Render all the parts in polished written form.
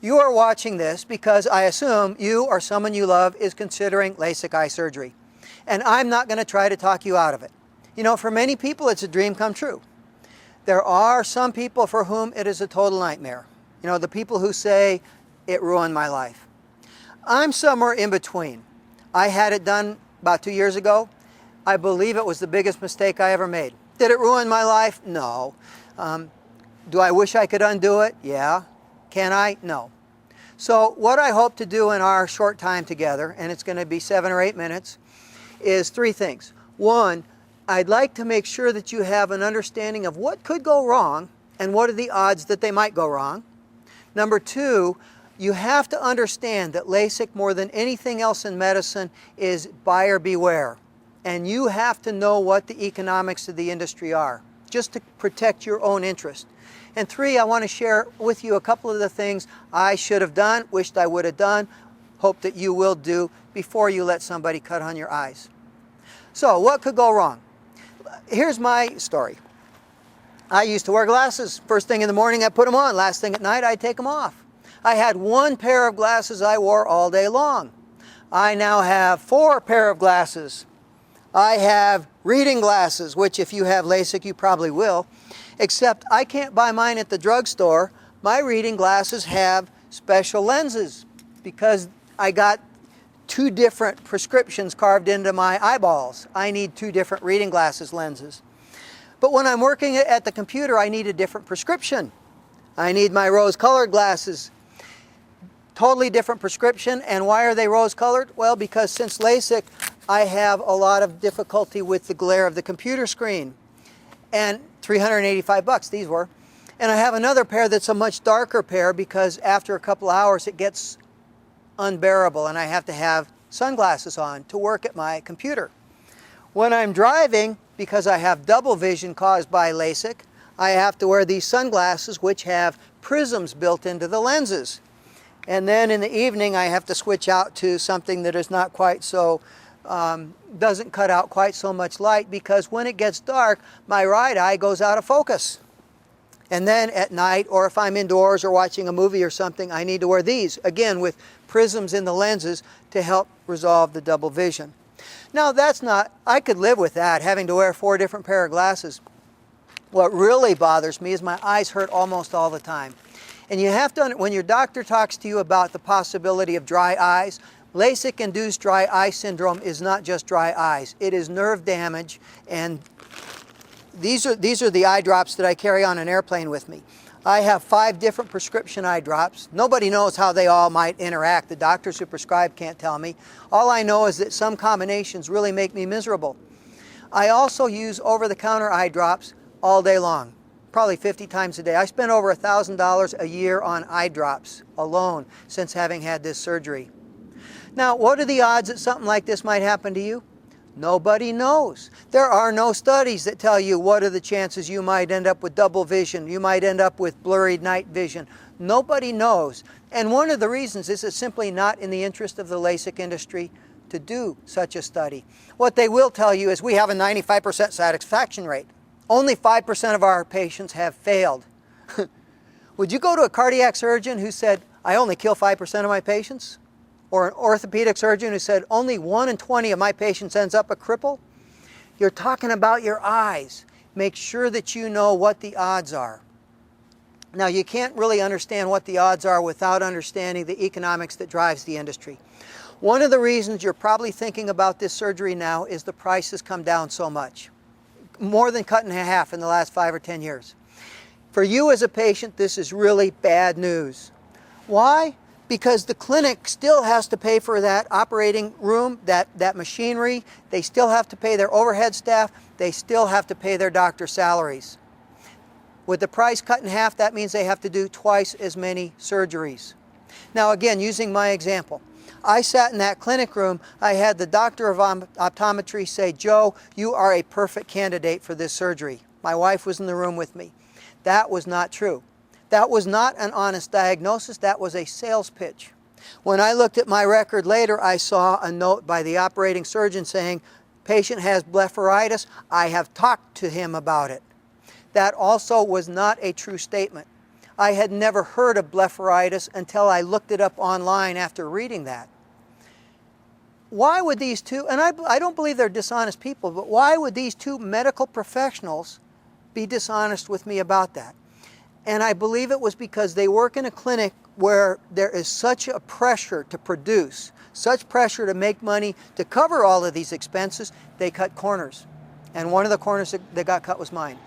You are watching this because I assume you or someone you love is considering LASIK eye surgery. And I'm not going to try to talk you out of it. You know, for many people it's a dream come true. There are some people for whom it is a total nightmare. You know, the people who say, it ruined my life. I'm somewhere in between. I had it done about 2 years ago. I believe it was the biggest mistake I ever made. Did it ruin my life? No. Do I wish I could undo it? Yeah. Can I? No. So what I hope to do in our short time together, and it's going to be 7 or 8 minutes, is 3 things. 1, I'd like to make sure that you have an understanding of what could go wrong and what are the odds that they might go wrong. Number 2, you have to understand that LASIK, more than anything else in medicine, is buyer beware. And you have to know what the economics of the industry are, just to protect your own interest. And 3, I want to share with you a couple of the things I should have done, wished I would have done, hope that you will do before you let somebody cut on your eyes. So, what could go wrong? Here's my story. I used to wear glasses. First thing in the morning I put them on. Last thing at night I take them off. I had 1 pair of glasses I wore all day long. I now have 4 pair of glasses. I have reading glasses, which if you have LASIK you probably will. Except I can't buy mine at the drugstore. My reading glasses have special lenses because I got 2 different prescriptions carved into my eyeballs. I need 2 different reading glasses lenses. But when I'm working at the computer, I need a different prescription. I need my rose-colored glasses. Totally different prescription. And why are they rose-colored? Well, because since LASIK, I have a lot of difficulty with the glare of the computer screen. And $385 these were. And I have another pair that's a much darker pair because after a couple hours it gets unbearable and I have to have sunglasses on to work at my computer. When I'm driving, because I have double vision caused by LASIK, I have to wear these sunglasses which have prisms built into the lenses. And then in the evening I have to switch out to something that is not quite so doesn't cut out quite so much light, because when it gets dark, my right eye goes out of focus. And then at night, or if I'm indoors or watching a movie or something, I need to wear these, again with prisms in the lenses to help resolve the double vision. Now that's not, I could live with that, having to wear 4 different pair of glasses. What really bothers me is my eyes hurt almost all the time. And you have to, when your doctor talks to you about the possibility of dry eyes, LASIK-induced dry eye syndrome is not just dry eyes. It is nerve damage, and these are the eye drops that I carry on an airplane with me. I have 5 different prescription eye drops. Nobody knows how they all might interact. The doctors who prescribe can't tell me. All I know is that some combinations really make me miserable. I also use over-the-counter eye drops all day long, probably 50 times a day. I spend over $1,000 a year on eye drops alone since having had this surgery. Now, what are the odds that something like this might happen to you? Nobody knows. There are no studies that tell you what are the chances you might end up with double vision, you might end up with blurry night vision. Nobody knows. And one of the reasons is it's simply not in the interest of the LASIK industry to do such a study. What they will tell you is we have a 95% satisfaction rate. Only 5% of our patients have failed. Would you go to a cardiac surgeon who said, I only kill 5% of my patients? Or an orthopedic surgeon who said, only 1 in 20 of my patients ends up a cripple? You're talking about your eyes. Make sure that you know what the odds are. Now, you can't really understand what the odds are without understanding the economics that drives the industry. One of the reasons you're probably thinking about this surgery now is the price has come down so much. More than cut in half in the last 5 or 10 years. For you as a patient, this is really bad news. Why? Because the clinic still has to pay for that operating room, that machinery. They still have to pay their overhead staff. They still have to pay their doctor's salaries. With the price cut in half, that means they have to do twice as many surgeries. Now again, using my example, I sat in that clinic room. I had the doctor of optometry say, Joe, you are a perfect candidate for this surgery. My wife was in the room with me. That was not true. That was not an honest diagnosis. That was a sales pitch. When I looked at my record later, I saw a note by the operating surgeon saying, patient has blepharitis. I have talked to him about it. That also was not a true statement. I had never heard of blepharitis until I looked it up online after reading that. Why would these two, and I don't believe they're dishonest people, but why would these two medical professionals be dishonest with me about that? And I believe it was because they work in a clinic where there is such a pressure to produce, such pressure to make money to cover all of these expenses, they cut corners. And one of the corners that got cut was mine.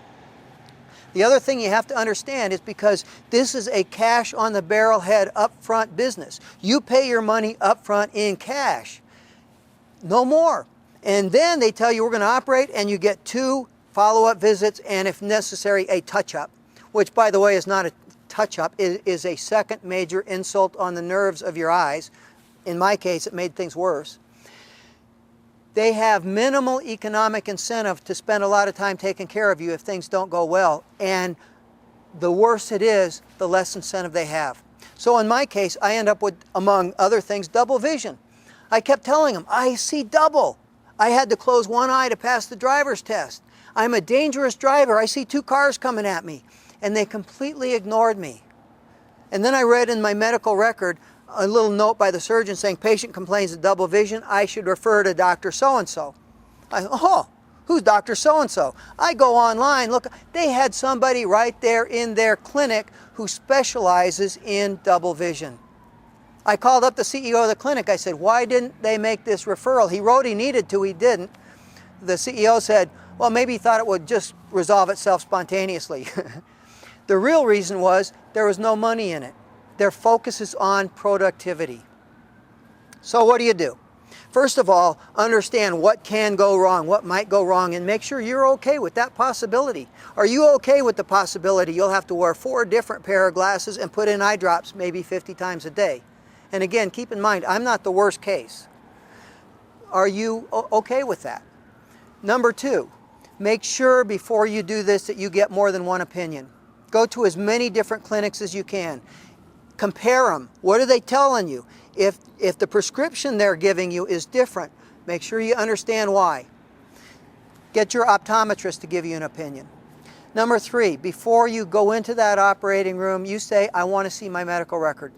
The other thing you have to understand is because this is a cash on the barrel head upfront business. You pay your money upfront in cash. No more. And then they tell you we're going to operate and you get 2 follow-up visits and if necessary a touch-up, which by the way is not a touch-up, it is a second major insult on the nerves of your eyes. In my case, it made things worse. They have minimal economic incentive to spend a lot of time taking care of you if things don't go well. And the worse it is, the less incentive they have. So in my case, I end up with, among other things, double vision. I kept telling them, I see double. I had to close one eye to pass the driver's test. I'm a dangerous driver. I see 2 cars coming at me. And they completely ignored me. And then I read in my medical record a little note by the surgeon saying, patient complains of double vision, I should refer to Dr. So-and-so. Oh, who's Dr. So-and-so? I go online, look, they had somebody right there in their clinic who specializes in double vision. I called up the CEO of the clinic. I said, why didn't they make this referral? He wrote he needed to, he didn't. The CEO said, well, maybe he thought it would just resolve itself spontaneously. The real reason was there was no money in it. Their focus is on productivity. So what do? First of all, understand what can go wrong, what might go wrong, and make sure you're okay with that possibility. Are you okay with the possibility you'll have to wear 4 different pair of glasses and put in eye drops maybe 50 times a day? And again, keep in mind, I'm not the worst case. Are you okay with that? Number 2, make sure before you do this that you get more than one opinion. Go to as many different clinics as you can. Compare them. What are they telling you? If the prescription they're giving you is different, make sure you understand why. Get your optometrist to give you an opinion. Number 3, before you go into that operating room, you say, I want to see my medical record.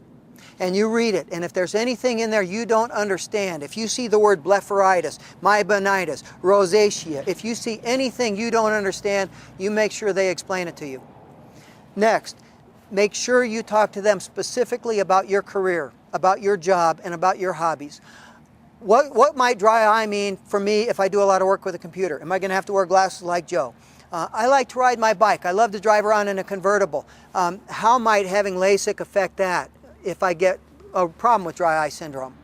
And you read it, and if there's anything in there you don't understand, if you see the word blepharitis, myobonitis, rosacea, if you see anything you don't understand, you make sure they explain it to you. Next, make sure you talk to them specifically about your career, about your job, and about your hobbies. What might dry eye mean for me if I do a lot of work with a computer? Am I going to have to wear glasses like Joe? I like to ride my bike. I love to drive around in a convertible. How might having LASIK affect that if I get a problem with dry eye syndrome?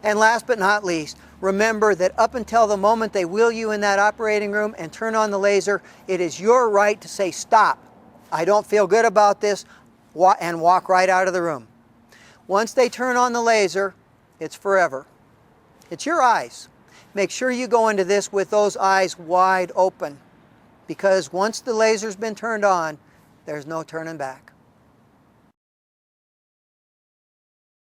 And last but not least, remember that up until the moment they wheel you in that operating room and turn on the laser, it is your right to say, stop. I don't feel good about this, and walk right out of the room. Once they turn on the laser, it's forever. It's your eyes. Make sure you go into this with those eyes wide open, because once the laser's been turned on, there's no turning back.